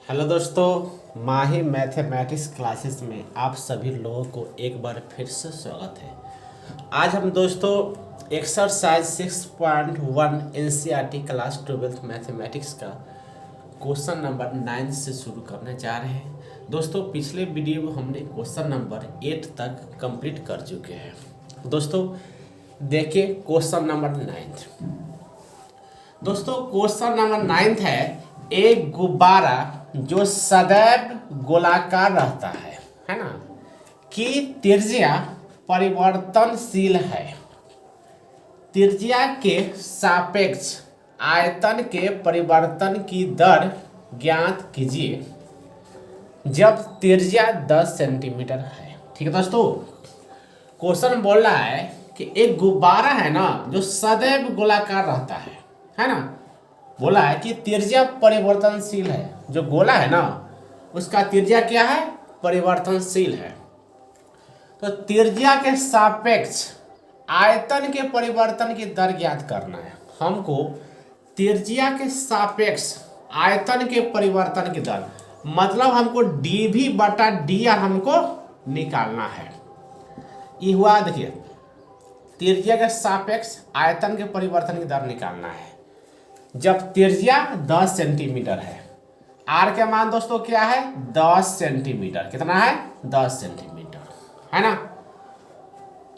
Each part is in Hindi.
हेलो दोस्तों, माही मैथमेटिक्स क्लासेस में आप सभी लोगों को एक बार फिर से स्वागत है। आज हम दोस्तों exercise 6.1 NCERT class 12th mathematics का क्वेश्चन नंबर 9 से शुरू करने जा रहे हैं। दोस्तों पिछले वीडियो में हमने क्वेश्चन नंबर 8 तक कंप्लीट कर चुके हैं। दोस्तों देखिए क्वेश्चन नंबर 9। दोस्तों क्वेश्चन नंबर 9 है, एक गुब्बारा जो सदैव गोलाकार रहता है ना, कि त्रिज्या परिवर्तनशील है। त्रिज्या के सापेक्ष आयतन के परिवर्तन की दर ज्ञात कीजिए जब त्रिज्या 10 सेंटीमीटर है। ठीक है दोस्तों, क्वेश्चन बोल रहा है कि एक गुब्बारा है ना जो सदैव गोलाकार रहता है ना। बोला है कि त्रिज्या परिवर्तनशील है, जो गोला है ना उसका त्रिज्या क्या है, परिवर्तनशील है। तो त्रिज्या के सापेक्ष आयतन के परिवर्तन की दर ज्ञात करना है हमको। त्रिज्या के सापेक्ष आयतन के परिवर्तन की दर मतलब हमको dv बटा dr हमको निकालना है। ये हुआ, देखिए त्रिज्या के सापेक्ष आयतन के परिवर्तन की दर निकालना है जब त्रिज्या 10 सेंटीमीटर है। आर के मान दोस्तों क्या है, 10 सेंटीमीटर। कितना है, 10 सेंटीमीटर है ना।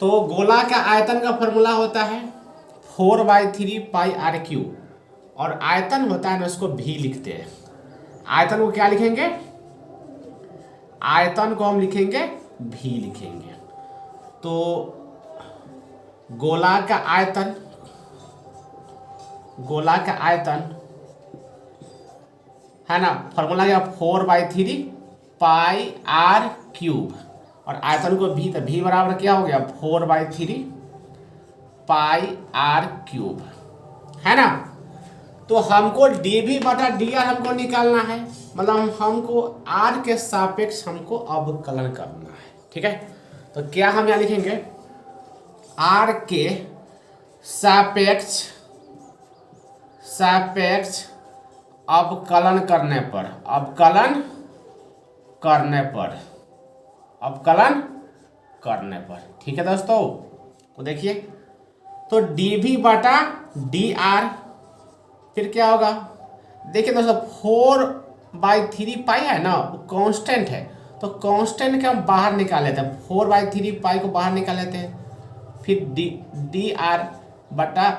तो गोला का आयतन का फॉर्मूला होता है 4/3 पाई आर क्यूब, और आयतन होता है ना उसको भी लिखते हैं। आयतन को क्या लिखेंगे, आयतन को हम लिखेंगे भी लिखेंगे। तो गोला का आयतन है ना, फॉर्मूला क्या, 4/3 पाई आर क्यूब, और आयतन को भी, तो भी बराबर क्या हो गया, 4/3 पाई आर क्यूब है ना। तो हमको dv बटा dr हमको निकालना है, मतलब हमको r के सापेक्ष हमको अवकलन करना है। ठीक है, तो क्या हम यहाँ लिखेंगे, r के सापेक्ष अवकलन करने पर ठीक है दोस्तों। तो देखिए, तो dv बटा dr फिर क्या होगा, देखिए दोस्तों 4/3 पाई है ना, वो कांस्टेंट है, तो कांस्टेंट के हम बाहर निकाल लेते हैं, 4/3 पाई को बाहर निकाल लेते हैं। फिर dr बटा,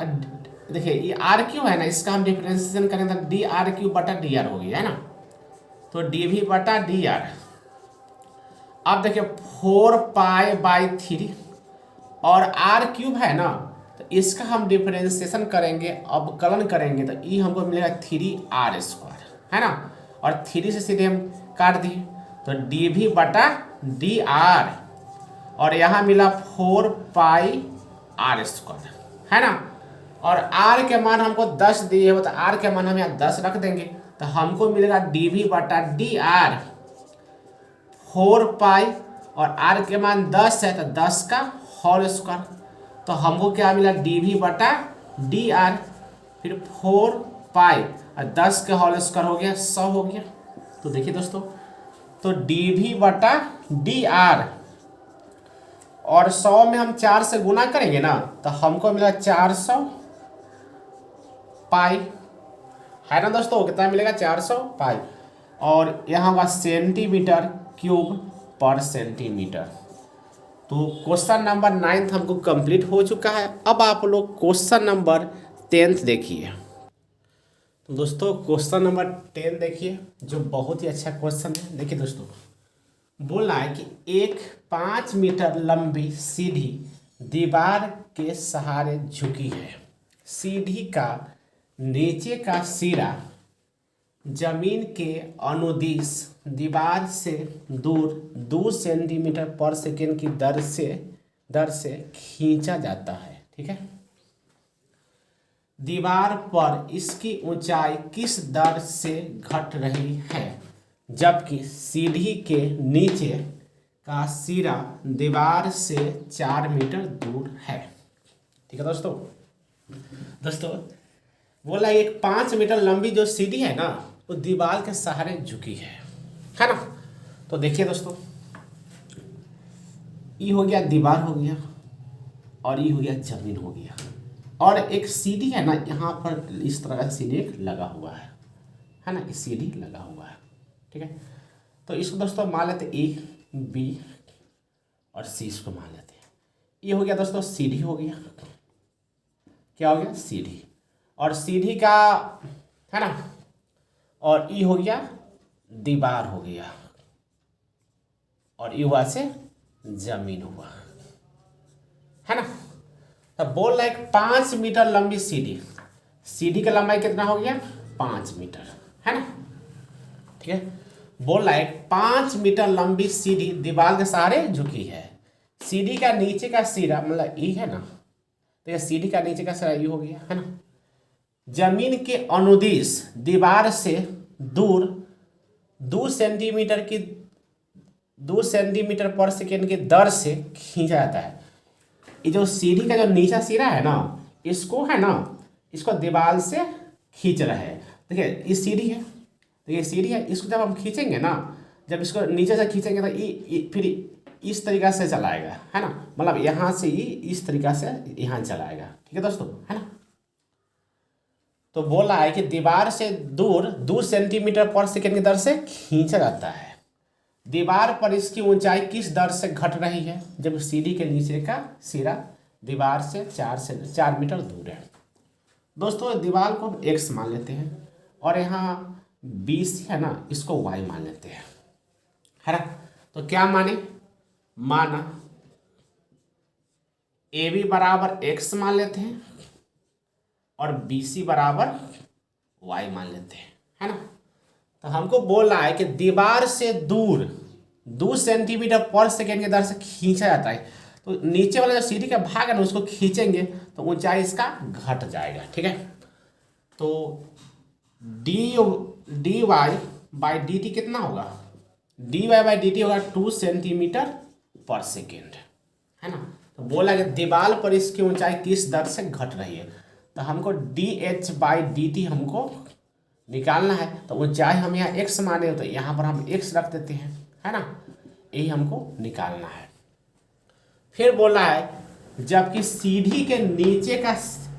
देखिए ये आर क्यू है ना, इसका हम डिफरेंशिएशन करेंगे तो dr³ बटा dr हो गया है ना। तो dv बटा dr, अब देखिए 4π/3 और r³ है ना, तो इसका हम डिफरेंशिएशन करेंगे, अवकलन करेंगे, तो ये हमको मिलेगा 3r² है ना, और 3 से सीधे हम काट दिए, तो dv बटा dr, और यहाँ मिला 4πr² है ना। और r के मान हमको 10 दिए हो, तो r के मान हम यहाँ 10 रख देंगे, तो हमको मिलेगा dv बटा dr 4π, और r के मान 10 है तो 10 का होल स्क्वायर, तो हमको क्या मिला, dv बटा dr, फिर 4π और 10 के होल स्क्वायर हो गया 100 हो गया। तो देखिए दोस्तों, तो dv बटा dr, और 100 में हम 4 से गुना करेंगे ना, तो हमको मिला 400 पाई है ना दोस्तों। कितना मिलेगा, 400 पाई, और यहाँ होगा सेंटीमीटर क्यूब पर सेंटीमीटर। तो क्वेश्चन नंबर 9 हमको कंप्लीट हो चुका है। अब आप लोग क्वेश्चन नंबर 10 देखिए। तो दोस्तों क्वेश्चन नंबर 10 देखिए, जो बहुत ही अच्छा क्वेश्चन है। देखिए दोस्तों, बोला है कि एक 5 मीटर लंबी सीढ़ी दीवार के सहारे झुकी है। सीढ़ी का नीचे का सिरा जमीन के अनुदिश दीवार से दूर 2 सेंटीमीटर पर सेकेंड की दर से खींचा जाता है। ठीक है, दीवार पर इसकी ऊंचाई किस दर से घट रही है जबकि सीढ़ी के नीचे का सिरा दीवार से 4 मीटर दूर है। ठीक है दोस्तों, बोला एक 5 मीटर लंबी जो सीढ़ी है ना, वो दीवार के सहारे झुकी है ना। तो देखिए दोस्तों, ये हो गया दीवार हो गया और ये हो गया जमीन हो गया, और एक सीढ़ी है ना, यहाँ पर इस तरह का सीढ़ी एक लगा हुआ है ना, इस सीढ़ी लगा हुआ है। ठीक है, तो इसको दोस्तों मान लेते ए बी और सी, इसको मान लेते हैं। ये हो गया दोस्तों सीढ़ी हो गया, क्या हो गया सीढ़ी, और सीढ़ी का है ना, और ये हो गया दीवार हो गया, और ये हुआ से जमीन हुआ है ना। तब बोल रहा है 5 मीटर लंबी सीढ़ी, सीढ़ी का लंबाई कितना हो गया 5 मीटर है ना। ठीक है, बोल रहा है 5 मीटर लंबी सीढ़ी दीवार के सहारे झुकी है। सीढ़ी का नीचे का सिरा मतलब ई है ना, तो ये सीढ़ी का नीचे का सिरा ई हो गया है ना। जमीन के अनुदिश दीवार से दूर 2 सेंटीमीटर पर सेकेंड की दर से खींचा जाता है। ये जो सीढ़ी का जो नीचा सिरा है ना, इसको है ना, इसको दीवार से खींच रहा है। देखिए ये सीढ़ी है, तो ये सीढ़ी है, इसको जब हम खींचेंगे ना, जब इसको नीचे से खींचेंगे तो ये फिर इस तरीक़ा से चलाएगा है ना, मतलब यहाँ से ये इस तरीक़ा से यहाँ चलाएगा। ठीक है दोस्तों, है ना। तो बोला है कि दीवार से दूर 2 सेंटीमीटर पर सेकेंड की दर से खींचा जाता है। दीवार पर इसकी ऊंचाई किस दर से घट रही है, जब सीढ़ी के नीचे का सिरा दीवार से 4 मीटर दूर है। दोस्तों दीवार को हम x मान लेते हैं, और यहाँ BC है ना, इसको y मान लेते हैं है ना। तो क्या माना AB बराबर x मान लेते हैं और BC बराबर y मान लेते हैं है ना। तो हमको बोल रहा है कि दीवार से दूर 2 सेंटीमीटर पर सेकेंड की दर से खींचा जाता है। तो नीचे वाला जो सीढ़ी का भाग है ना, उसको खींचेंगे तो ऊंचाई इसका घट जाएगा। ठीक है, तो dy बाई dt कितना होगा, dy बाई dt होगा 2 सेंटीमीटर पर सेकेंड है ना। तो बोला कि दीवार पर इसकी ऊंचाई किस दर से घट रही है, तो हमको dh बाई dt हमको निकालना है। तो ऊंचाई हम यहाँ x माने, तो यहाँ पर हम x रख देते हैं है ना, यही हमको निकालना है। फिर बोला है जबकि सीढ़ी के नीचे का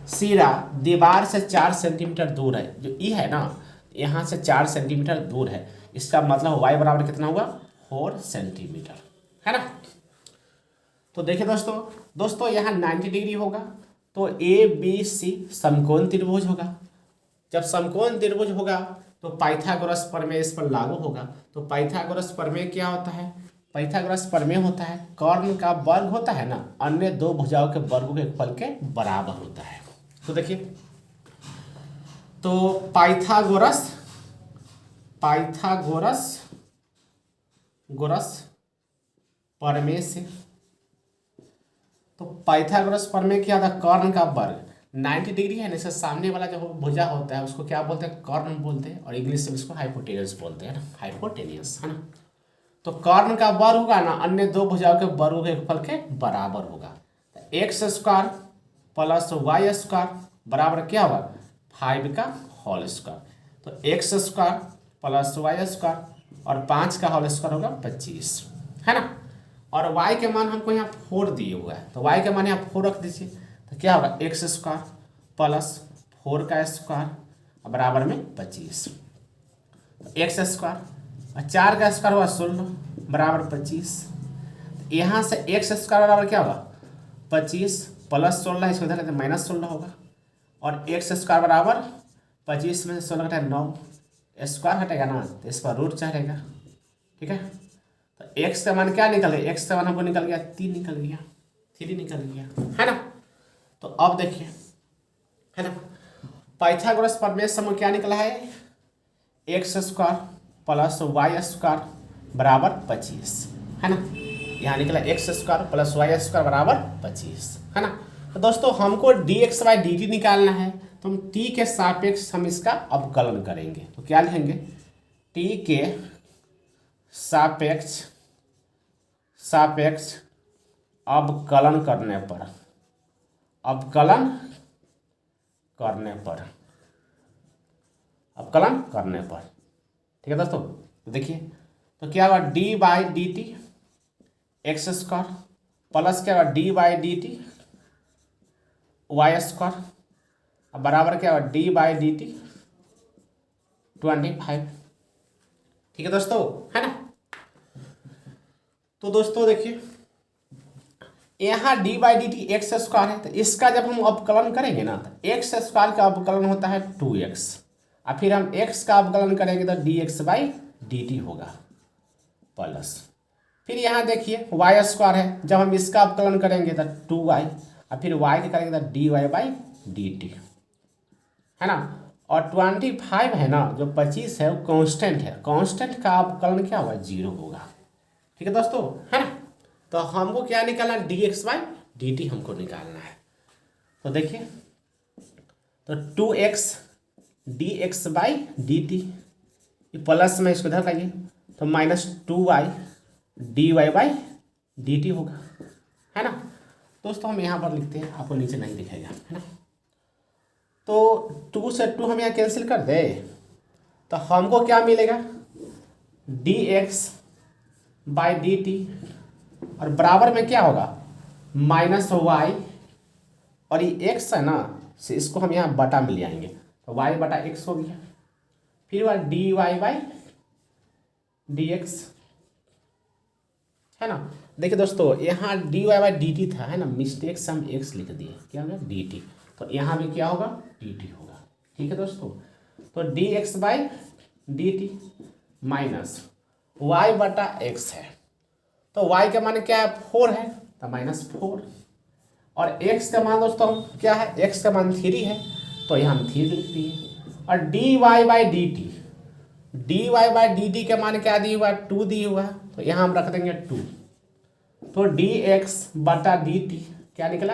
सिरा दीवार से 4 सेंटीमीटर दूर है, जो ई है ना, यहाँ से 4 सेंटीमीटर दूर है, इसका मतलब y बराबर कितना होगा 4 सेंटीमीटर है ना। तो देखिए दोस्तों यहाँ 90 डिग्री होगा, तो ABC समकोण त्रिभुज होगा। जब समकोण त्रिभुज होगा तो पाइथागोरस प्रमेय इस पर लागू होगा। तो पाइथागोरस प्रमेय क्या होता है, पाइथागोरस प्रमेय होता है कर्ण का वर्ग होता है ना, अन्य दो भुजाओं के वर्गों के फल के बराबर होता है। तो देखिए, तो पाइथागोरस प्रमेय से, तो पाइथागोरस प्रमेय क्या होता है, कर्ण का वर्ग 90 डिग्री है ना, इससे सामने वाला जो भुजा होता है उसको क्या बोलते हैं, कर्ण बोलते हैं, और इंग्लिश में इसको हाइपोटेनियस बोलते हैं ना, हाइपोटेनियस है ना। तो कर्ण का वर्ग होगा ना, अन्य दो भुजाओं के वर्गों के फल के बराबर होगा। तो x square plus y square बराबर क्या होगा 5 का होल स्क्वायर। तो x square plus y square और 5 का होल स्क्वायर होगा 25 है ना। और y के मान हमको यहाँ 4 दिए हुआ है, तो y के मान यहाँ 4 रख दीजिए। तो क्या होगा एक्स स्क्वायर प्लस 4 का स्क्वायर बराबर में 25, एक्स स्क्वायर और 4 का स्क्वायर हुआ 16 बराबर 25। यहाँ से एक्स स्क्वायर बराबर क्या होगा 25 प्लस 16, इसको इधर माइनस 16 होगा, और एक्स स्क्वायर बराबर 25 में से 16 घटाए 9, स्क्वायर हटेगा ना तो इस पर रूट चढ़ेगा। ठीक है, तो एक्स का मान क्या निकल गया, एक्स का मान हमको निकल गया 3 निकल गया, 3 निकल गया है ना। तो अब देखिए है ना, पाइथागोरस प्रमेय से हमको क्या निकला है, x square plus y square बराबर 25 है ना। यहाँ निकला x square plus y square बराबर 25 है ना। तो दोस्तों हमको dx बाई dt निकालना है, तो हम t के सापेक्ष हम इसका अवकलन करेंगे। तो क्या लिखेंगे, t के सापेक्ष अवकलन करने पर, ठीक है दोस्तों। तो देखिए तो क्या होगा d by D t x square plus क्या होगा d by D t y square अब बराबर क्या होगा डी बाई डी टी 25। ठीक है दोस्तों, है ना। तो दोस्तों देखिए यहाँ D by D t x square है, तो इसका जब हम अवकलन करेंगे ना तो एक्स स्क्वायर का अवकलन होता है 2x और फिर हम x का अवकलन करेंगे तो d x by D t होगा प्लस फिर यहाँ देखिए वाई स्क्वायर है, जब हम इसका अवकलन करेंगे तो 2y और फिर y के करेंगे तो d y by D t, है ना। और 25 है ना, जो 25 है वो कांस्टेंट है, कांस्टेंट का अवकलन क्या होगा 0 होगा। ठीक है दोस्तों, है ना। तो हमको क्या निकालना है d x by D t हमको निकालना है। तो देखिए तो 2x d x by D t plus में इसको इधर लाइए तो -2y d y by D t होगा, है ना। दोस्तों हम यहाँ पर लिखते हैं, आपको नीचे नहीं दिखेगा, है ना। तो 2 से 2 हम यहाँ कैंसिल कर दे तो हमको क्या मिलेगा D x by D T और बराबर में क्या होगा -y और ये x है ना, से इसको हम यहाँ बटा में ले आएंगे तो y बटा x हो गया। फिर वह d y by d x, है ना। देखिए दोस्तों यहाँ d y by D t था, है ना, मिस्टेक से हम x लिख दिए, क्या होगा डी टी, तो यहाँ भी क्या होगा डी टी होगा। ठीक है दोस्तों, तो d x by D t minus y बटा एक्स है, तो y का मान क्या है 4 है तो -4 और x का मान दोस्तों क्या है x का मान 3 है तो यहाँ हम 3 लिख दिए और d y by D T का मान क्या दिया हुआ है 2 दिया हुआ है तो यहाँ हम रख देंगे 2, तो डी एक्स बटा डी टी क्या निकला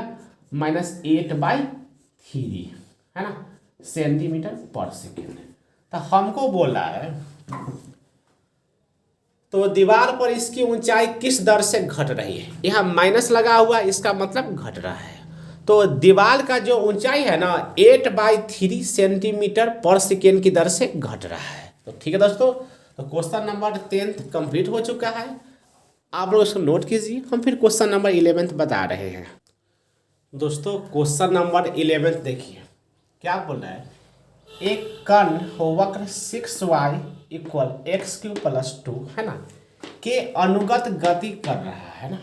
-8/3, है ना, सेंटीमीटर पर सेकेंड। तो हमको बोला है तो दीवार पर इसकी ऊंचाई किस दर से घट रही है, यहाँ माइनस लगा हुआ है, इसका मतलब घट रहा है। तो दीवार का जो ऊंचाई है ना 8/3 सेंटीमीटर पर सेकेंड की दर से घट रहा है। तो ठीक है दोस्तों, तो क्वेश्चन नंबर 10 कंप्लीट हो चुका है, आप लोग इसको नोट कीजिए। हम फिर क्वेश्चन नंबर 11 बता रहे हैं। दोस्तों क्वेश्चन नंबर 11 देखिए क्या बोल रहा है, एक कण वक्र 6y इक्वल x³ + 2, है ना, के अनुगत गति कर रहा है ना।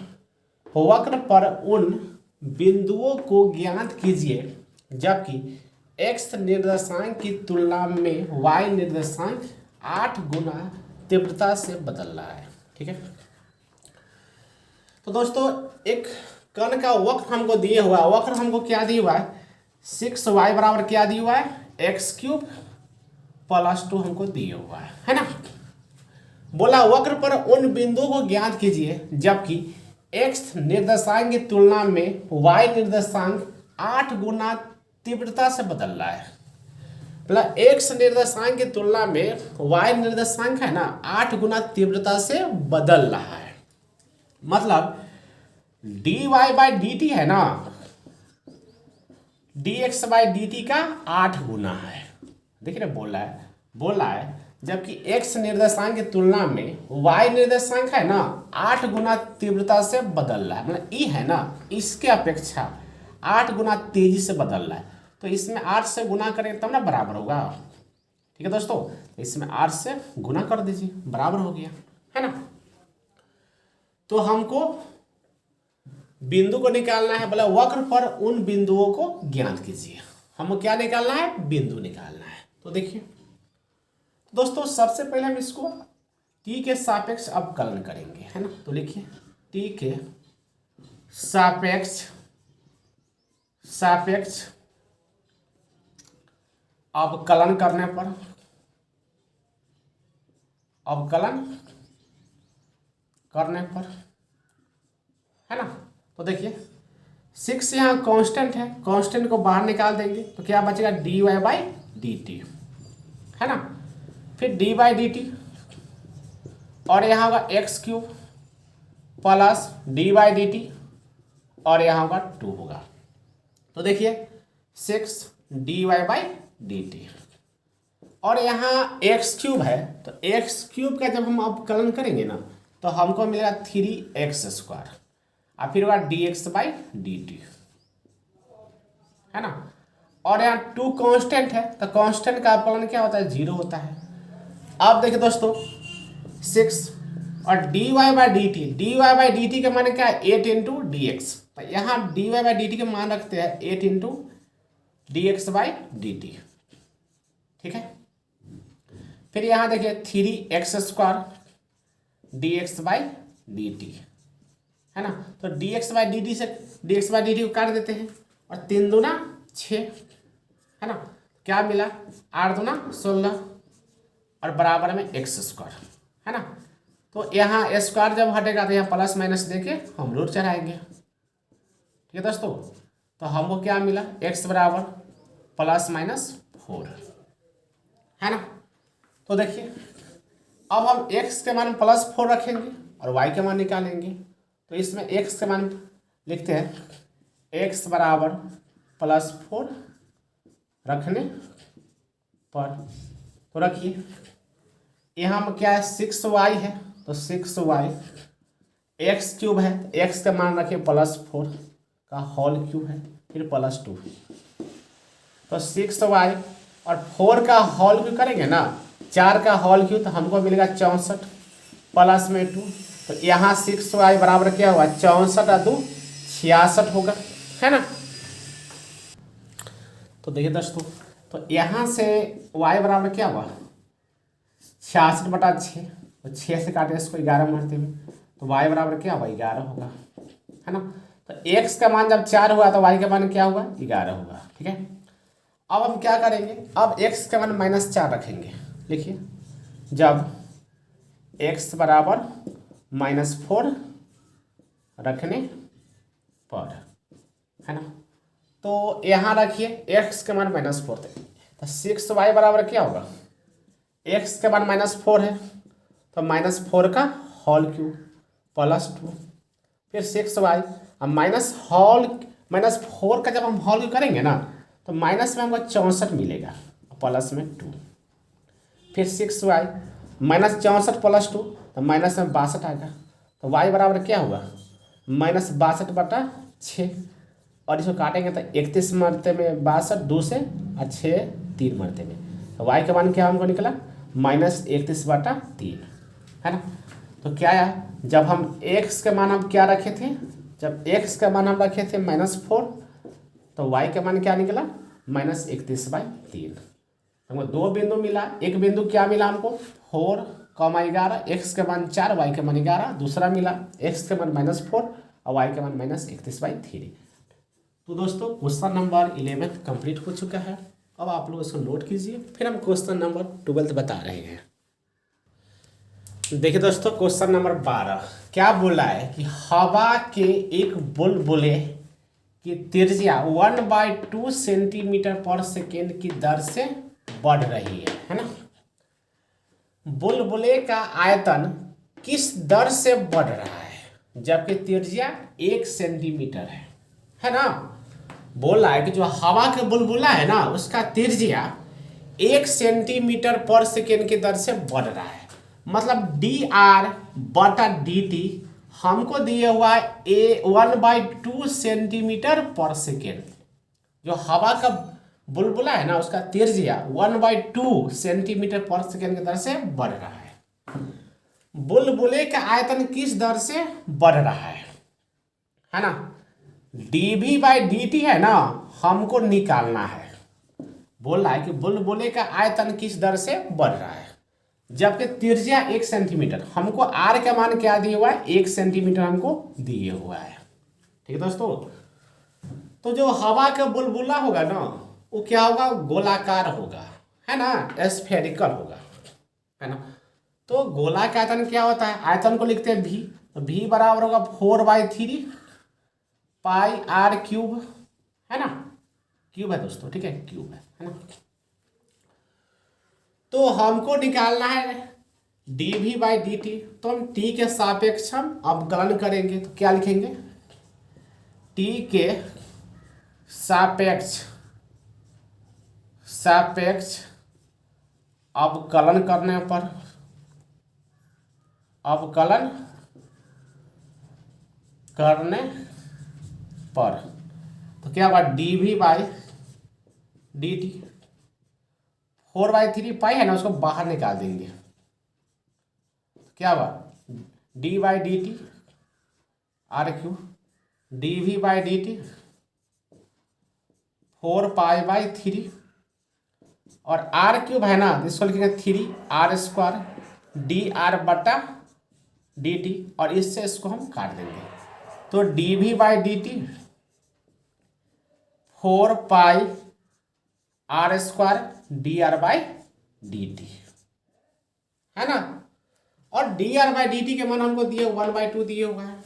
वक्र पर उन बिंदुओं को ज्ञात कीजिए जबकि x निर्देशांक की तुलना में y निर्देशांक 8 गुना तीव्रता से बदल रहा है। ठीक है, तो दोस्तों एक कण का वक्र हमको दिए हुआ है, वक्र हमको क्या दिया हुआ है 6y बराबर क्या दिया हुआ है x³ + 2 हमको दिए हुआ है ना। बोला वक्र पर उन बिंदुओं को ज्ञात कीजिए जबकि x निर्देशांक की तुलना में y निर्देशांक 8 गुना तीव्रता से बदल रहा है। मतलब x निर्देशांक की तुलना में y निर्देशांक है ना 8 गुना तीव्रता से बदल रहा है। मतलब dy बाई डी टी है ना dx बाई डी टी का 8 गुना है। देखिए ना बोल रहा है जबकि x निर्देशांक की तुलना में y निर्देशांक है ना 8 गुना तीव्रता से बदल रहा है। मतलब e है ना इसके अपेक्षा 8 गुना तेजी से बदल रहा है, तो इसमें 8 से गुना करें तब ना बराबर होगा। ठीक है दोस्तों, इसमें 8 से गुना कर दीजिए, बराबर हो गया, है ना। तो हमको बिंदु को निकालना है, बोला वक्र पर उन बिंदुओं को ज्ञात कीजिए। हमको क्या निकालना है बिंदु निकालना है। तो देखिए दोस्तों सबसे पहले हम इसको t के सापेक्ष अवकलन करेंगे, है ना। तो लिखिए t के सापेक्ष अवकलन करने पर है ना। तो देखिए 6 यहाँ कांस्टेंट है, कांस्टेंट को बाहर निकाल देंगे तो क्या बचेगा d y by D t, है ना। फिर डी बाई डी टी और यहाँ होगा x³ plus D by D T और यहाँ होगा 2 होगा। तो देखिए 6 dy बाई डी टी और यहाँ एक्स क्यूब है, तो एक्स क्यूब का जब हम अवकलन करेंगे ना तो हमको मिलेगा 3x² और फिर होगा dx/dt, है ना। और यहाँ 2 कांस्टेंट है, तो कांस्टेंट का अवकलन क्या होता है, 0 होता है। अब देखिए दोस्तों 6 और dy/dt का मान क्या है 8 इंटू डी एक्स, तो यहाँ dy/dt के मान रखते हैं 8 इंटू dx/dt, ठीक है। फिर यहाँ देखिए 3x² dx/dt, है ना। तो dx/dt से dx/dt को काट देते हैं और 3 दूना 6, है ना। क्या मिला 8 दूना 16 और बराबर में x², है ना। तो यहाँ स्क्वायर जब हटेगा तो यहाँ प्लस माइनस देके हम रूट चढ़ाएंगे, ठीक है दोस्तों। तो हमको क्या मिला x बराबर ±4, है ना। तो देखिए अब हम x के मान +4 रखेंगे और y के मान निकालेंगे। तो इसमें x के मान लिखते हैं x बराबर +4 रखने पर, तो रखिए यहाँ में क्या है 6y है, तो 6y, x³ है, x का मान रखिए +4 का होल क्यूब है, फिर +2, तो 6y और 4 का होल क्यूब करेंगे ना, 4 का होल क्यूब, तो हमको मिलेगा 64 प्लस में 2, तो यहाँ 6y बराबर क्या हुआ 64 और 2 66 होगा, है ना। तो देखिए दोस्तों, तो यहाँ से y बराबर क्या हुआ 66/6, तो 6 से काटे इसको 11 मरते में, तो y बराबर क्या हुआ 11 होगा, है ना। तो x का मान जब 4 हुआ तो y का मान क्या हुआ 11 होगा, ठीक है। अब हम क्या करेंगे, अब x का मान -4 रखेंगे। लिखिए जब x बराबर -4 रखने पर, है ना। तो यहाँ रखिए x का मान -4 थे, तो 6y बराबर क्या होगा, x के मान -4 है तो -4 का होल क्यूब +2, फिर 6y अब -4 का जब हम होल क्यूब करेंगे ना तो माइनस में हमको 64 मिलेगा प्लस में 2, फिर 6y -64 + 2 तो माइनस में 62 आएगा, तो y बराबर क्या होगा -62/6, और इसको काटेंगे तो 31 मरते में 62 2 से और 6 3 मरते में, तो y का मान क्या हमको निकला -31/3, है ना। तो क्या है जब हम x के मान हम क्या रखे थे, जब x का मान हम रखे थे -4 तो y का मान क्या निकला -31/3। हमको 2 बिंदु मिला, एक बिंदु क्या मिला हमको 4, 11, x के मान 4 y के मान 11, दूसरा मिला x के मान -4 और y के मान -31/3। तो दोस्तों क्वेश्चन नंबर 11 कंप्लीट हो चुका है। अब आप लोग इसको नोट कीजिए, फिर हम क्वेश्चन नंबर 12 बता रहे हैं। देखिए दोस्तों क्वेश्चन नंबर 12 क्या बोला है कि हवा के एक बुलबुले की त्रिज्या 1/2 सेंटीमीटर/सेकेंड की दर से बढ़ रही है ना। बुलबुले का आयतन किस दर से बढ़ रहा है जबकि त्रिज्या 1 सेंटीमीटर है ना। बोला है कि जो हवा का बुलबुला है ना उसका त्रिज्या 1 सेंटीमीटर/सेकेंड की दर से बढ़ रहा है, मतलब dr/dt हमको दिया हुआ है 1/2 सेंटीमीटर/सेकेंड। जो हवा का बुलबुला है ना उसका त्रिज्या 1/2 सेंटीमीटर/सेकेंड की दर से बढ़ रहा है। बुलबुले का आयतन किस दर से बढ़ रहा है ना। dv/dt है ना हमको निकालना है। बोल रहा है कि बुलबुले का आयतन किस दर से बढ़ रहा है जबकि त्रिज्या 1 सेंटीमीटर, हमको r का मान क्या दिया हुआ है 1 सेंटीमीटर हमको दिए हुआ है, ठीक है दोस्तों। तो जो हवा का बुलबुला होगा ना वो क्या होगा गोलाकार होगा, है ना, स्फेरिकल होगा, है ना। तो गोला का आयतन क्या होता है, आयतन को लिखते हैं v, तो v बराबर होगा 4/3 πr³, है ना, क्यूब है दोस्तों, ठीक है क्यूब है ना। तो हमको निकालना है dv/dt, तो हम t के सापेक्ष हम अवकलन करेंगे, तो क्या लिखेंगे t के सापेक्ष अवकलन करने पर, अवकलन करने पर तो क्या होगा, dv बाई dt। 4/3 पाई है ना, उसको बाहर निकाल देंगे, क्या हुआ, d by D T R cube, dv by D T 4π/3 और आर क्यूब है ना, इसको लिखेंगे 3r² dr बटा dt और इससे इसको हम काट देंगे। तो dv by D T 4πr² dr by D t है ना। और dr बाई डी टी के मान हमको दिए 1/2 दिए हुआ है।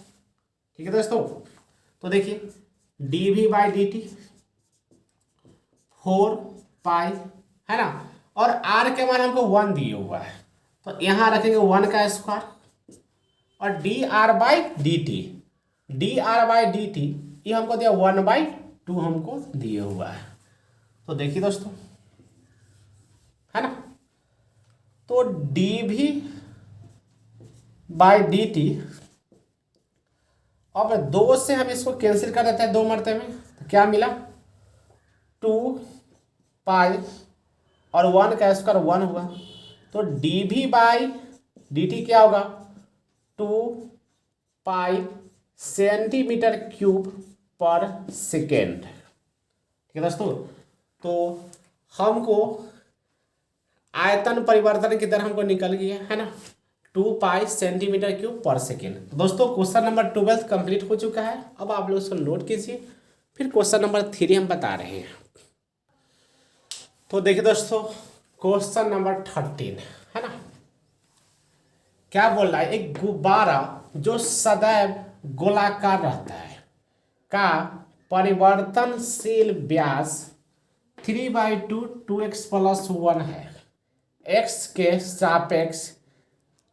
ठीक है दोस्तों, तो देखिए dv बाई डी टी 4π है ना, और r के मान हमको 1 दिए हुआ है, तो यहाँ रखेंगे 1 का स्क्वायर और dr by D T, dr by D T ये हमको दिया 1/2 हमको दिए हुआ है। तो देखिए दोस्तों, है ना, तो dv बाई डी टी, अब 2 से हम इसको कैंसिल कर देते हैं 2 मरते में, तो क्या मिला 2π और 1 का स्क्वायर 1 हुआ, तो dv बाई डी टी क्या होगा 2π सेंटीमीटर क्यूब पर सेकेंड। ठीक है दोस्तों, तो हमको आयतन परिवर्तन की दर हमको निकल गई है ना, 2π सेंटीमीटर क्यूब पर सेकेंड। तो दोस्तों क्वेश्चन नंबर 12 कंप्लीट हो चुका है। अब आप लोग इसको नोट कीजिए, फिर क्वेश्चन नंबर 3 हम बता रहे हैं। तो देखिए दोस्तों, क्वेश्चन नंबर 13 है ना, क्या बोल रहा है, एक गुब्बारा जो सदैव गोलाकार रहता है का परिवर्तनशील व्यास 3/2 2x + 1 है, x के सापेक्ष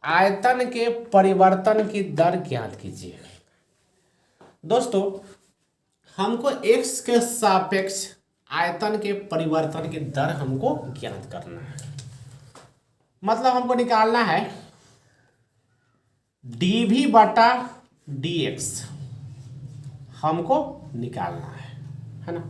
आयतन के परिवर्तन की दर ज्ञात कीजिए। दोस्तों हमको x के सापेक्ष आयतन के परिवर्तन की दर हमको ज्ञात करना है, मतलब हमको निकालना है dv बटा dx हमको निकालना है ना।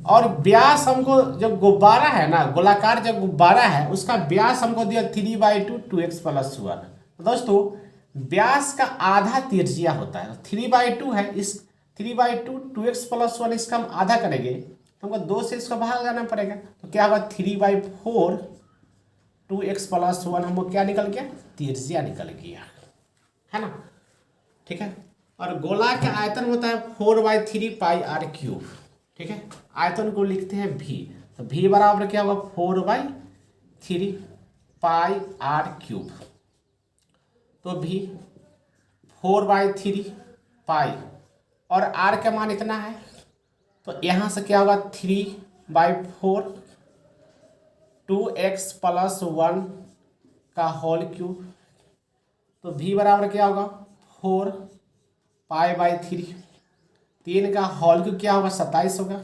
और व्यास हमको, जो गुब्बारा है ना, गोलाकार जो गुब्बारा है उसका व्यास हमको दिया 3/2 2x + 1। दोस्तों व्यास का आधा त्रिज्या होता है, 3/2 है, इस 3/2 2x + 1 इसका हम आधा करेंगे तो हमको 2 से इसका भाग लगाना पड़ेगा, तो क्या होगा 3/4 2x + 1 हमको क्या निकल गया, त्रिज्या निकल गया, है ना। ठीक है, और गोला का आयतन होता है 4/3πr³। ठीक है, आयतन को लिखते हैं v, तो v बराबर क्या होगा 4/3πr³। तो v 4/3π और r का मान इतना है, तो यहाँ से क्या होगा 3/4 2x + 1 का होल क्यूब। तो v बराबर क्या होगा 4π/3, 3 का होल क्यूब क्या होगा 27 होगा,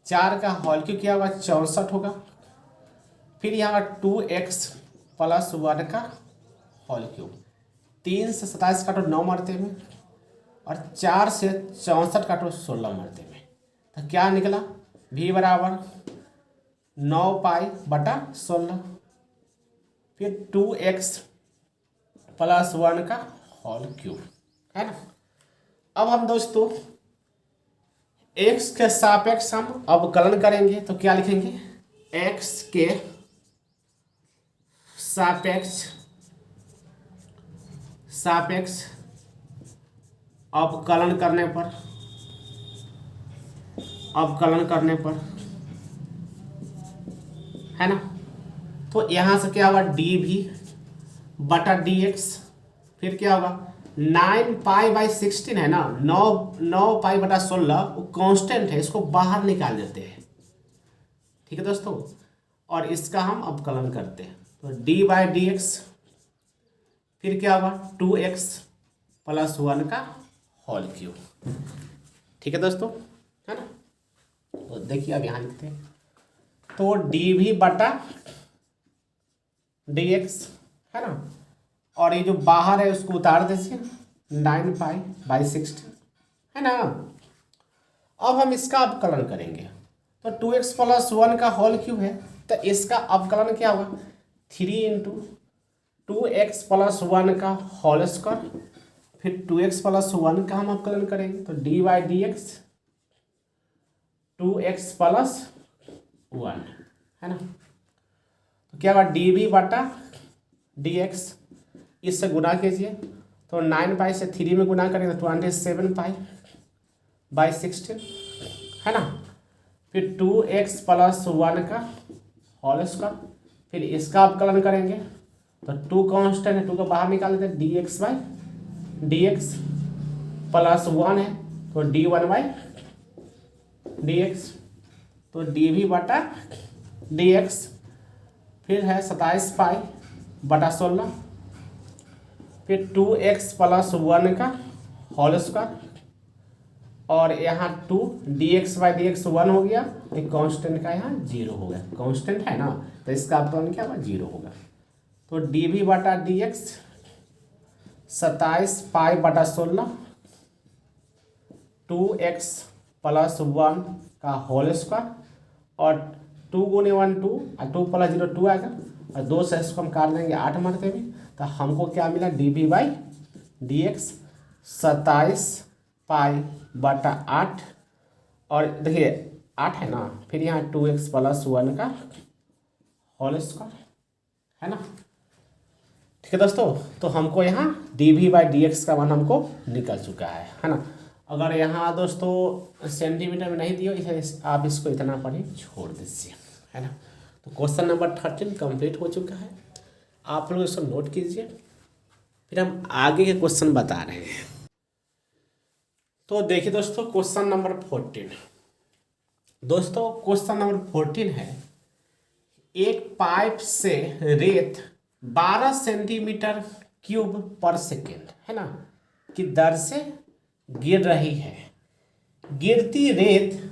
4 का होल क्यूब क्या होगा 64 होगा, फिर यहाँ 2x + 1 का होल क्यूब। 3 से 27 काटो 9 मरते में, और 4 से 64 काटो 16 मरते में, तो क्या निकला v बराबर 9π/16, फिर 2x + 1 का होल क्यूब, है ना। अब हम दोस्तों x के सापेक्ष हम अवकलन करेंगे, तो क्या लिखेंगे, x के सापेक्ष अवकलन करने पर है ना, तो यहाँ से क्या होगा dv बटा dx, फिर क्या होगा 9π/16 है ना, 9π/16 वो कांस्टेंट है, इसको बाहर निकाल देते हैं। ठीक है दोस्तों, और इसका हम अवकलन करते हैं, तो d/dx, फिर क्या होगा 2x + 1 का होल क्यूब। ठीक है दोस्तों, है ना। तो देखिए अब यहाँ लिखते हैं, तो dv बटा dx, है ना। और ये जो बाहर है उसको उतार दीजिए 9π/16, है ना। अब हम इसका अवकलन करेंगे तो 2x + 1 का होल क्यूब है, तो इसका अवकलन क्या होगा 3 × 2x + 1 का होल स्क्वायर, फिर 2x + 1 का हम अवकलन करेंगे तो dy/dx 2x + 1, है ना। तो क्या होगा dv/dx, इससे गुना कीजिए तो 9π से 3 में गुना करेंगे तो 27π/16, है ना। फिर 2x + 1 का होल स्क्वायर, फिर इसका अवकलन करेंगे तो 2 कांस्टेंट है, 2 को बाहर निकाल देते हैं dx/dx + 1 है तो d1/dx, तो dv/dx फिर है 27π/16, फिर 2x + 1 का होल स्क्वायर, और यहाँ 2 dx/dx 1 हो गया, एक कांस्टेंट का यहाँ 0 हो गया, कांस्टेंट है ना, तो इसका अवकलन क्या होगा 0 होगा। तो dv/dx 27π/16 2x + 1 का होल स्क्वायर, और 2 × 1 2 और 2 + 0 2 आएगा, और 2 से इसको हम काट देंगे 8 मरते में, तो हमको क्या मिला dv/dx 27π/8, और देखिए 8 है ना, फिर यहाँ 2x + 1 का होल स्क्वायर, है ना। ठीक है दोस्तों, तो हमको यहाँ dv/dx का मान हमको निकल चुका है ना। अगर यहाँ दोस्तों सेंटीमीटर में नहीं दियो, इसे आप इसको इतना पर ही छोड़ दीजिए, है ना। तो क्वेश्चन नंबर 13 कंप्लीट हो चुका है, आप लोग इसको नोट कीजिए, फिर हम आगे के क्वेश्चन बता रहे हैं। तो देखिए दोस्तों क्वेश्चन नंबर 14, दोस्तों क्वेश्चन नंबर 14 है, एक पाइप से रेत 12 सेंटीमीटर क्यूब/सेकेंड, है ना, की दर से गिर रही है। गिरती रेत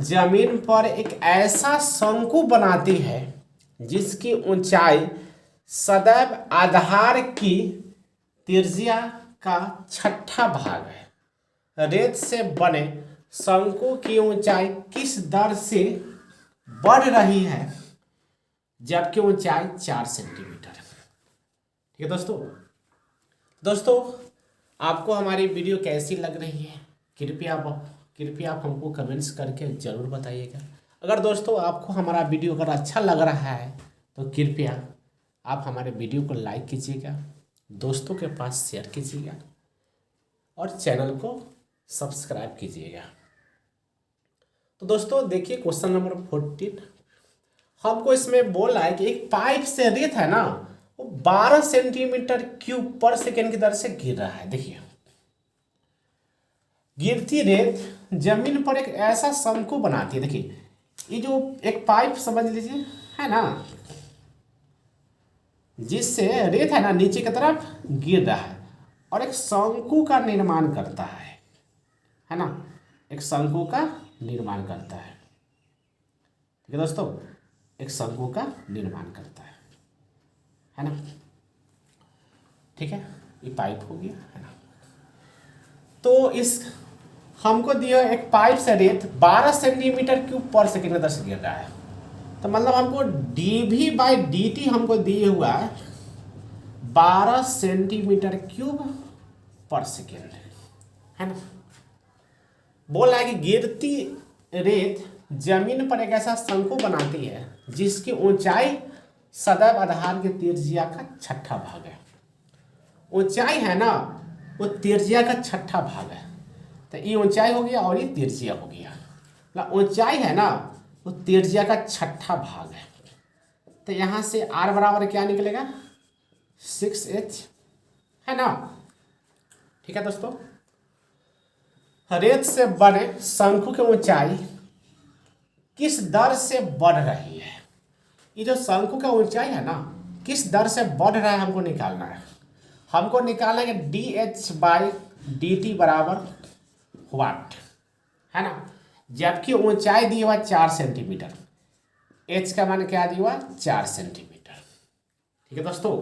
जमीन पर एक ऐसा शंकु बनाती है जिसकी ऊंचाई सदैव आधार की त्रिज्या का 6ठा भाग है। रेत से बने शंकु की ऊंचाई किस दर से बढ़ रही है जबकि ऊंचाई 4 सेंटीमीटर है। ठीक है दोस्तों आपको हमारी वीडियो कैसी लग रही है कृपया आप हमको कमेंट्स करके ज़रूर बताइएगा। अगर दोस्तों आपको हमारा वीडियो अगर अच्छा लग रहा है तो कृपया आप हमारे वीडियो को लाइक कीजिएगा, दोस्तों के पास शेयर कीजिएगा, और चैनल को सब्सक्राइब कीजिएगा। तो दोस्तों देखिए क्वेश्चन नंबर 14, हमको इसमें बोला है कि एक पाइप से रेत है ना, वो 12 सेंटीमीटर/सेकेंड की दर से गिर रहा है। देखिए गिरती रेत जमीन पर एक ऐसा शंकु बनाती है। देखिए ये जो एक पाइप समझ लीजिए, है ना, जिससे रेत है ना नीचे की तरफ गिर रहा है और एक शंकु का निर्माण करता है ना, एक शंकु का निर्माण करता है। ठीक है दोस्तों, एक शंकु का निर्माण करता है ना। ठीक है, ये पाइप हो गया, है ना। तो इस हमको दिया एक पाइप से रेत 12 सेंटीमीटर/सेकेंड की दर से गिर रहा है, तो मतलब हमको dv/dt हमको दिए हुआ है 12 सेंटीमीटर/सेकेंड, है ना। बोल रहा है कि गिरती रेत जमीन पर एक ऐसा शंकु बनाती है जिसकी ऊंचाई सदैव आधार की त्रिज्या का 6ठा भाग है। ऊंचाई है ना वो त्रिज्या का 6ठा भाग है, तो ये ऊंचाई हो गया और ये त्रिज्या हो गया। मतलब ऊंचाई है ना वो त्रिज्या का 6ठा भाग है, तो यहाँ से r बराबर क्या निकलेगा 6h, है ना। ठीक है दोस्तों, रेत से बने शंकु की ऊंचाई किस दर से बढ़ रही है। ये जो शंकु का ऊंचाई है ना किस दर से बढ़ रहा है हमको निकालना है। हमको निकालना है dh/dt बराबर वाट, है ना, जबकि ऊंचाई दी हुआ 4 सेंटीमीटर, h का मान क्या दिया हुआ 4 सेंटीमीटर। ठीक है दोस्तों।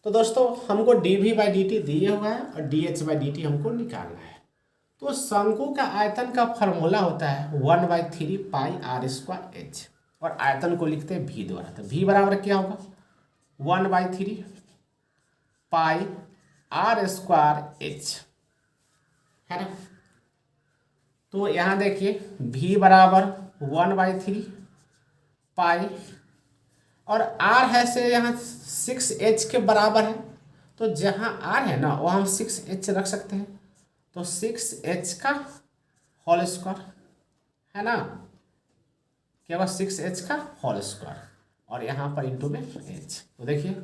तो दोस्तों हमको d v by D t दिए हुआ है और d H by D t हमको निकालना है। तो शंकु का आयतन का फॉर्मूला होता है 1/3 पाई आर स्क्वायर एच, और आयतन को लिखते हैं भी द्वारा। तो भी बराबर क्या होगा 1/3 पाई आर स्क्वायर एच, है ना। तो यहाँ देखिए भी बराबर 1/3 पाई, और आर है से यहाँ 6h के बराबर है। तो जहाँ आर है ना वहाँ हम 6h रख सकते हैं। तो 6h का होल स्क्वायर, है ना, क्या होगा 6h का होल स्क्वायर, और यहाँ पर इंटू में h। तो देखिए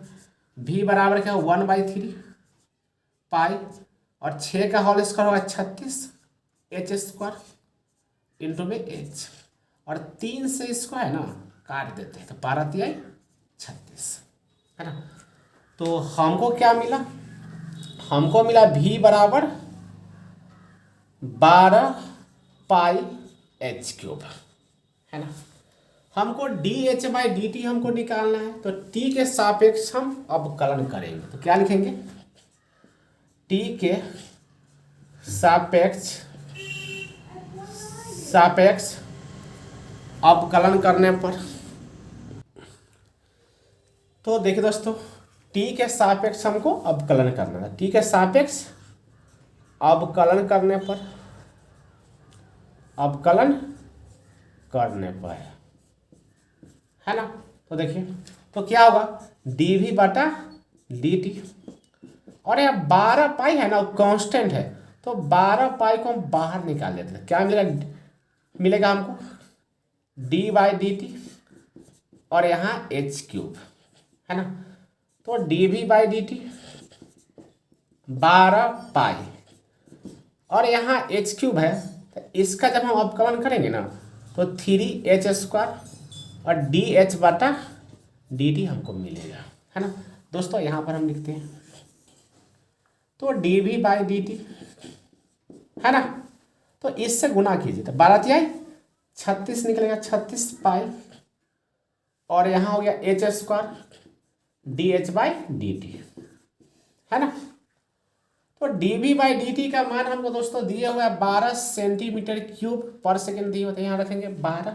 v बराबर क्या 1/3 पाई, और 6 का होल स्क्वायर होगा 36 h स्क्वायर इंटू में h, और 3 से इसको है ना काट देते हैं तो 12×36, है ना। तो हमको क्या मिला, हमको मिला v बराबर 12 पाई h क्यूब, है ना। हमको D H by D t हमको निकालना है। तो t के सापेक्ष हम अवकलन करेंगे। तो क्या लिखेंगे, t के सापेक्ष अवकलन करने पर, तो देखिए दोस्तों t के सापेक्ष हमको अवकलन करना है। t के सापेक्ष अवकलन करने पर, अवकलन करने पर, है ना। तो देखिए तो क्या होगा डी वी बटा डी टी, और यह 12 पाई है ना कांस्टेंट है, तो 12 पाई को हम बाहर निकाल लेते हैं। क्या मिलेगा, मिलेगा हमको डी बाई डी टी, और यहाँ एच क्यूब, है ना। तो d v by D t 12 pi, और यहाँ एच क्यूब है, तो इसका जब हम अवकलन करेंगे ना तो 3h स्क्वायर और डी एच बटा डी टी हमको मिलेगा, है ना। दोस्तों यहाँ पर हम लिखते हैं तो d v by D t, है ना। तो इससे गुना कीजिए तो 12×36 निकलेगा 36 पाई, और यहाँ हो गया h square d H by D t, है ना। तो d v by D T का मान हमको दोस्तों दिए हुआ है 12 सेंटीमीटर क्यूब पर सेकेंड दिए होते हैं। यहाँ रखेंगे 12,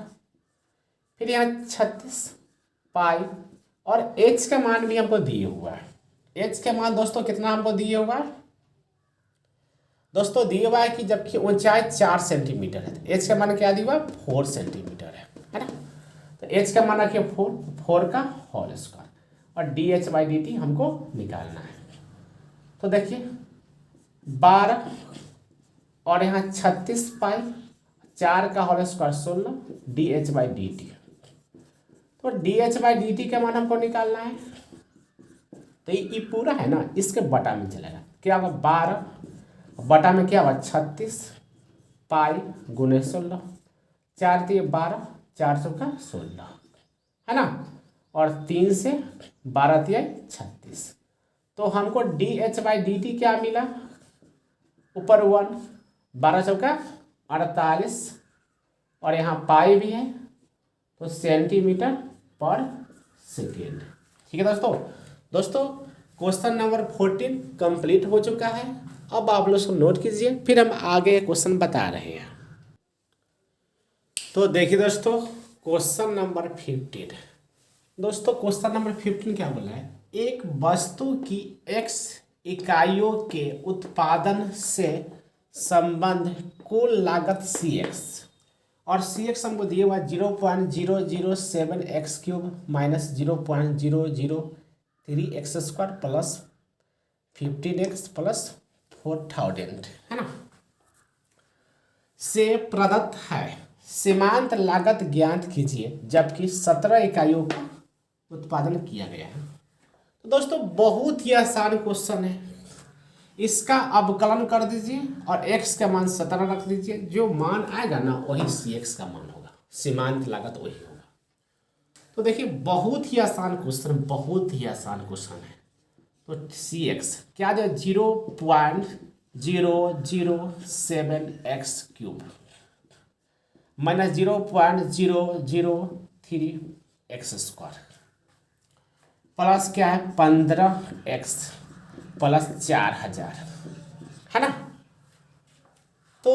फिर यहाँ 36 पाई, और h का मान भी हमको दिए हुआ है। h का मान दोस्तों कितना हमको दिए हुआ है, दोस्तों दिए हुआ है कि जबकि ऊंचाई 4 सेंटीमीटर है तो h का मान क्या दिया हुआ है 4 सेंटीमीटर है ना। तो h का मान रखिए 4 का होल स्क्वायर, और d H by D t हमको निकालना है। तो देखिए 12 और यहाँ 36 पाई, 4 का whole square 16 D H by D T. तो D H by D T का मान हमको निकालना है। तो ये पूरा है ना इसके बटा में चलेगा, क्या होगा 12 बटा में क्या होगा 36 पाई गुने 16, 4 दिए 12, 4 का 16, है ना, और 3 से 12 दिए 36। तो हमको D H by D T क्या मिला, ऊपर 1, 12 का 48, और यहाँ पाई भी है तो सेंटीमीटर पर सेकेंड। ठीक है दोस्तों क्वेश्चन नंबर 14 कंप्लीट हो चुका है। अब आप लोग उसको नोट कीजिए, फिर हम आगे क्वेश्चन बता रहे हैं। तो देखिए दोस्तों क्वेश्चन नंबर 15, दोस्तों क्वेश्चन नंबर 15 क्या बोला है, एक वस्तु की x इकाइयों के उत्पादन से संबंध कुल लागत cx, और cx हमको दिए हुआ 0.007 x cube minus 0.003 x square plus 15x plus 4000, है ना, से प्रदत्त है। सीमांत लागत ज्ञात कीजिए जबकि 17 इकाइयों का उत्पादन किया गया है। तो दोस्तों बहुत ही आसान क्वेश्चन है, इसका अवकलन कर दीजिए और x का मान 17 रख दीजिए, जो मान आएगा ना वही cx का मान होगा, सीमांत लागत वही होगा। तो देखिए बहुत ही आसान क्वेश्चन, बहुत ही आसान क्वेश्चन है। तो cx क्या जो 0.007 x cube minus 0.003 x square, plus क्या है 15x प्लस 4000, है ना। तो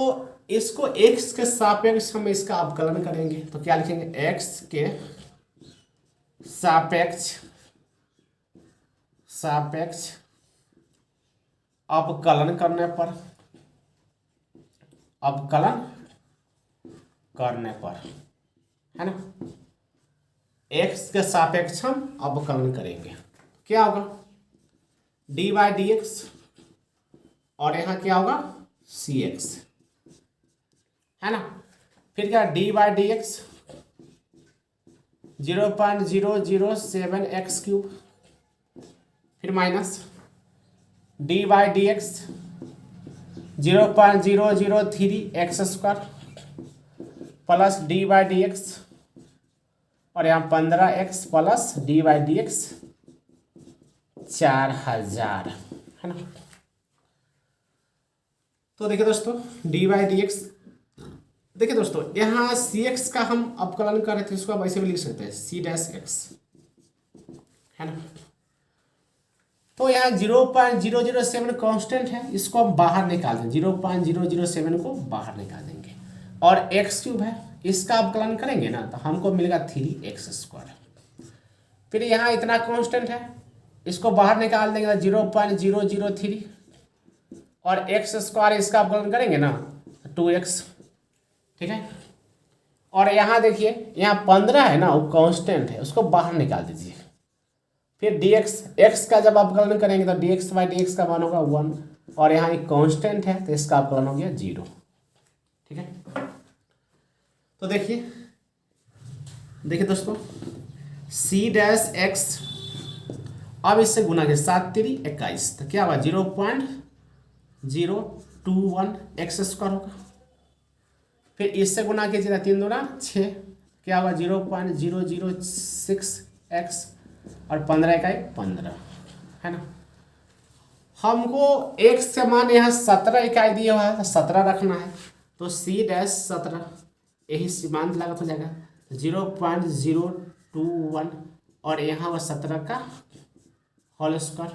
इसको x के सापेक्ष हम इसका अवकलन करेंगे तो क्या लिखेंगे, x के सापेक्ष अवकलन करने पर, है ना, x के सापेक्ष हम अवकलन करेंगे, क्या होगा dy/dx और यहाँ क्या होगा cx, है ना। फिर क्या dy/dx 0.007x क्यूब, फिर minus dy/dx 0.003x square plus dy/dx और यहाँ 15x प्लस dy/dx 4000, है ना। तो देखिए दोस्तों dy/dx, देखिए दोस्तों यहाँ cx का हम अवकलन कर रहे थे, इसको आप ऐसे भी लिख सकते हैं c-x, है ना। तो यहाँ 0.007 कांस्टेंट है, इसको हम बाहर निकाल दें, 0.007 को बाहर निकाल देंगे और x क्यूब है, इसका अवकलन करेंगे ना तो हमको मिलेगा 3x स्क्वायर। फिर यहाँ इतना कांस्टेंट है, इसको बाहर निकाल देंगे तो 0.003 और x स्क्वायर, इसका अवकलन करेंगे ना 2x, ठीक है। और यहाँ देखिए यहाँ 15 है ना, वो कांस्टेंट है, उसको बाहर निकाल दीजिए। फिर dx, x का जब अवकलन करेंगे तो dx/dx का मान होगा 1 और यहाँ एक कांस्टेंट है तो इसका अवकलन हो गया 0, ठीक है। तो देखिए दोस्तों c-x, अब इससे गुना के 7×3=21 तो क्या होगा 0.021x स्क्वायर होगा। फिर इससे गुना कीजिएगा 3×2=6, क्या होगा 0.006x और 15×1=15, है ना। हमको x का मान यहाँ 17 इकाई दिया हुआ है तो 17 रखना है, तो c-17 यही सीमांत लागत हो जाएगा 0.021 और यहाँ वह 17 का होल स्क्वायर।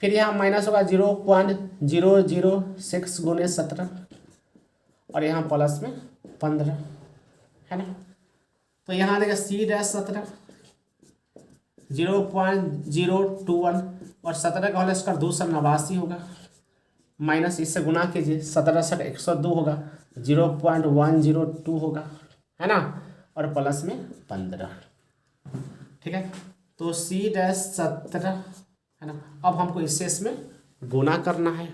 फिर यहाँ माइनस होगा 0.006 गुने 17 और यहाँ प्लस में 15, है ना। तो यहाँ देखिए c-17 0.021 और 17 का होल स्क्वायर 289 होगा, माइनस इससे गुना कीजिए 17×102 होगा 0.102 होगा, है ना, और प्लस में 15, ठीक है। तो c-17, है ना। अब हमको इससे इसमें गुना करना है,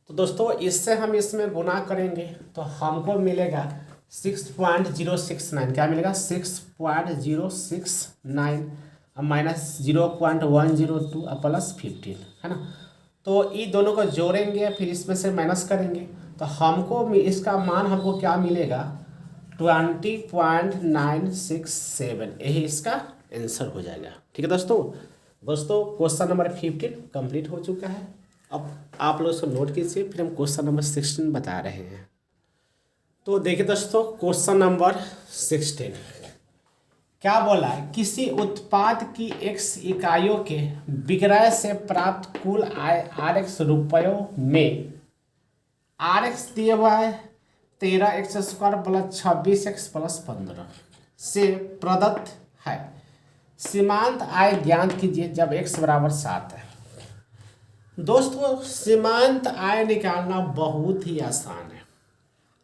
तो दोस्तों इससे हम इसमें गुना करेंगे तो हमको मिलेगा 6.069, क्या मिलेगा 6.069 माइनस 0.102 प्लस 15, है ना। तो ये दोनों को जोड़ेंगे फिर इसमें से माइनस करेंगे तो हमको इसका मान हमको क्या मिलेगा 20.967, यही इसका आंसर हो जाएगा, ठीक है दोस्तों। क्वेश्चन नंबर 15 कंप्लीट हो चुका है। अब आप लोग इसको नोट कीजिए, फिर हम क्वेश्चन नंबर 16 बता रहे हैं। तो देखिए दोस्तों क्वेश्चन नंबर 16 क्या बोला है, किसी उत्पाद की x इकाइयों के विक्रय से प्राप्त कुल आय rx रुपयों में rx दिया हुआ है 13x square plus 26x plus 15 से प्रदत्त है। सीमांत आय ज्ञात कीजिए जब x बराबर 7 है। दोस्तों सीमांत आय निकालना बहुत ही आसान है,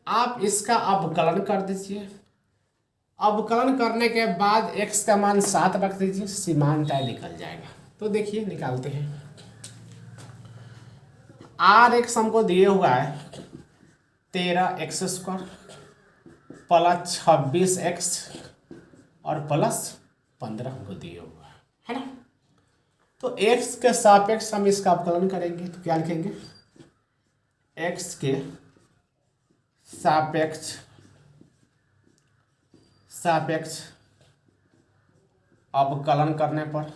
आप इसका अवकलन कर दीजिए, अवकलन करने के बाद x का मान 7 रख दीजिए, सीमांत आय निकल जाएगा। तो देखिए निकालते हैं। rx हमको दिए हुआ है 13x स्क्वायर प्लस 26x और प्लस 15 हमको दिए हुआ है ना। तो x के सापेक्ष हम इसका अवकलन करेंगे तो क्या लिखेंगे, x के सापेक्ष अवकलन करने पर,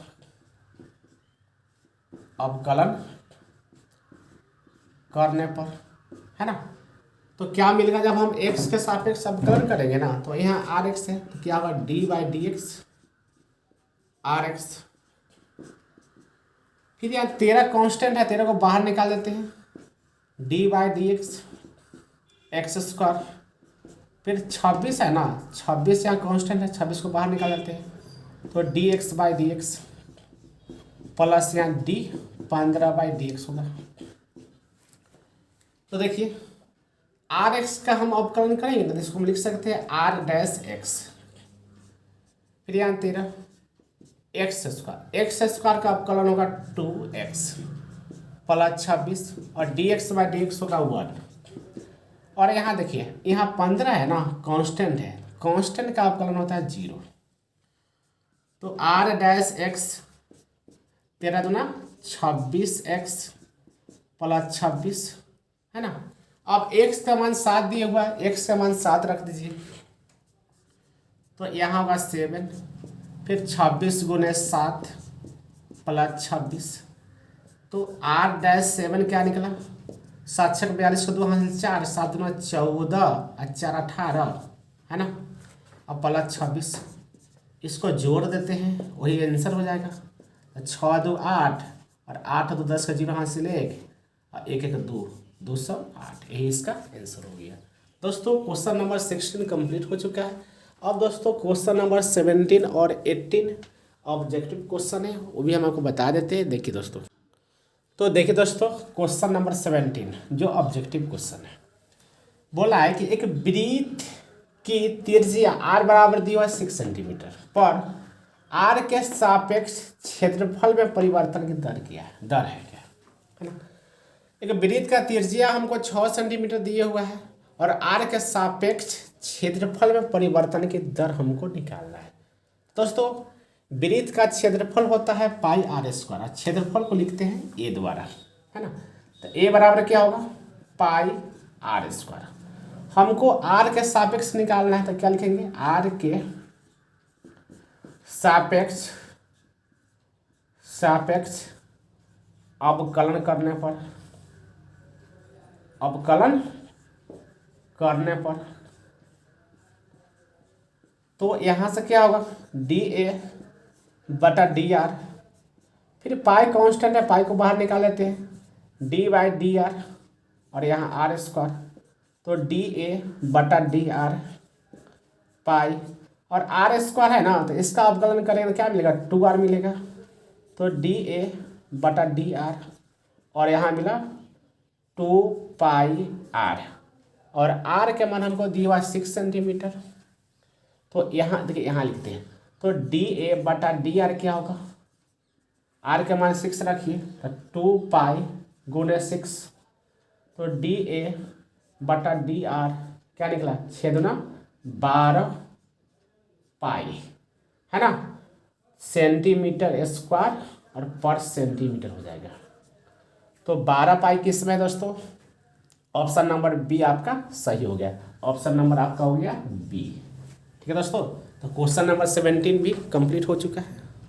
है ना। तो क्या मिलेगा जब हम x के सापेक्ष अवकलन करेंगे ना, तो यहाँ rx है तो क्या होगा dy/dx आर एक्स, फिर यहाँ 13 कांस्टेंट है, 13 को बाहर निकाल देते हैं, D by d x x square, फिर 26 है ना, 26 यहाँ कांस्टेंट है, 26 को बाहर निकाल देते हैं, तो d x by d x plus यहाँ डी 15 बाई डी एक्स होगा। तो देखिए आर एक्स का हम अवकलन करेंगे तो इसको हम लिख सकते हैं आर डैश एक्स, फिर यहाँ 13 एक्स स्क्वायर का अवकलन होगा 2x प्लस 26 और dx बाई डी एक्स होगा 1। और यहाँ देखिए यहाँ 15 है ना, कांस्टेंट है, कांस्टेंट का अवकलन होता है 0। तो आर डैश एक्स 13 दूना 26x प्लस 26 है ना। अब x का मान 7 दिया हुआ है, x का मान 7 रख दीजिए, तो यहाँ होगा 7, फिर 26 गुने 7 प्लस 26, तो आर डैश 7 क्या निकला, 7 छक 42 को 2 हासिल 4, 7 दूना 14 और 4 18 है ना। अब प्लस 26 इसको जोड़ देते हैं, वही आंसर हो जाएगा। 6 2 8 और 8 2 10 का 0 हासिल 1 और 1 1 2 208, यही इसका आंसर हो गया। दोस्तों क्वेश्चन नंबर 16 कंप्लीट हो चुका है। अब दोस्तों क्वेश्चन नंबर 17 और 18 ऑब्जेक्टिव क्वेश्चन है, वो भी हम आपको बता देते हैं। देखिए दोस्तों, तो देखिए दोस्तों क्वेश्चन नंबर 17 जो ऑब्जेक्टिव क्वेश्चन है, बोला है कि एक वृत्त की त्रिज्या आर बराबर दी हुआ 6 सेंटीमीटर पर आर के सापेक्ष क्षेत्रफल में परिवर्तन की दर क्या है, दर है क्या है ना। एक वृत्त का त्रिज्या हमको 6 सेंटीमीटर दिए हुआ है और आर के सापेक्ष क्षेत्रफल में परिवर्तन की दर हमको निकालना है। दोस्तों वृत्त का क्षेत्रफल होता है पाई आर स्क्वायर, क्षेत्रफल को लिखते हैं ए द्वारा है ना। तो ए बराबर क्या होगा, पाई आर स्क्वायर। हमको आर के सापेक्ष निकालना है, तो क्या लिखेंगे, आर के सापेक्ष अवकलन करने पर तो यहाँ से क्या होगा, डी ए बटा डी आर, फिर पाई कांस्टेंट है, पाई को बाहर निकाल लेते हैं, डी बाई डी आर और यहाँ आर स्क्वायर, तो डी ए बटा डी आर पाई और आर स्क्वायर है ना, तो इसका अवकलन करेंगे तो क्या मिलेगा, 2r मिलेगा, तो डी ए बटा डी आर और यहाँ मिला 2 पाई आर और आर के मान हमको दिया हुआ 6 सेंटीमीटर। तो यहाँ देखिए यहाँ लिखते हैं, तो डी ए बटा डी आर क्या होगा, आर के मान 6 रखिए, तो 2 पाई गुने 6, तो डी ए बटा डी आर क्या निकला, 6 दूना 12 पाई है ना, सेंटीमीटर स्क्वायर और पर सेंटीमीटर हो जाएगा। तो 12 पाई किस में दोस्तों, ऑप्शन नंबर बी आपका सही हो गया, ऑप्शन नंबर आपका हो गया बी। ठीक है दोस्तों, तो क्वेश्चन नंबर 17 भी कंप्लीट हो चुका है।